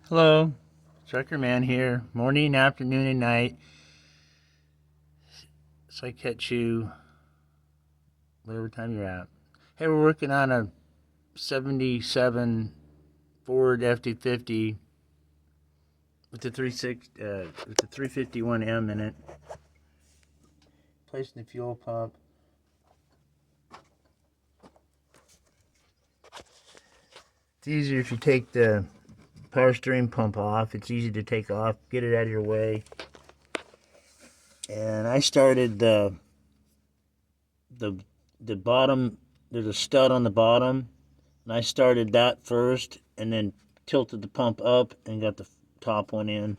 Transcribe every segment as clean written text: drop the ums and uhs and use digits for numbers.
Hello, Trucker Man here. Morning, afternoon, and night. So I catch you whatever time you're at. Hey, we're working on a 77 Ford F250 with the 351M in it. Placing the fuel pump. It's easier if you take the power steering pump off. It's easy to take off. Get it out of your way. And I started the bottom. There's a stud on the bottom, and I started that first, and then tilted the pump up and got the top one in.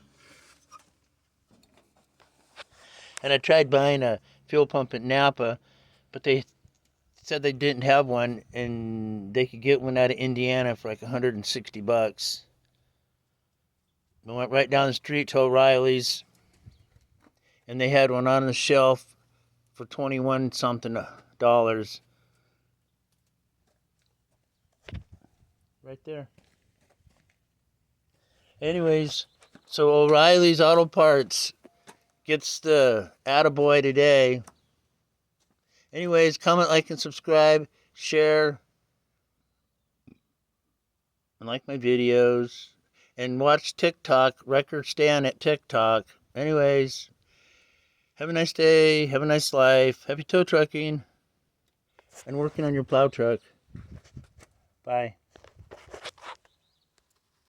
And I tried buying a fuel pump at Napa, but they said they didn't have one, and they could get one out of Indiana for like $160. I went right down the street to O'Reilly's, and they had one on the shelf for 21 something dollars. Right there. Anyways, so O'Reilly's Auto Parts gets the attaboy today. Anyways, comment, like, and subscribe, share, and like my videos, and watch TikTok, Record Stan at TikTok. Anyways, have a nice day, have a nice life, happy tow trucking, and working on your plow truck. Bye.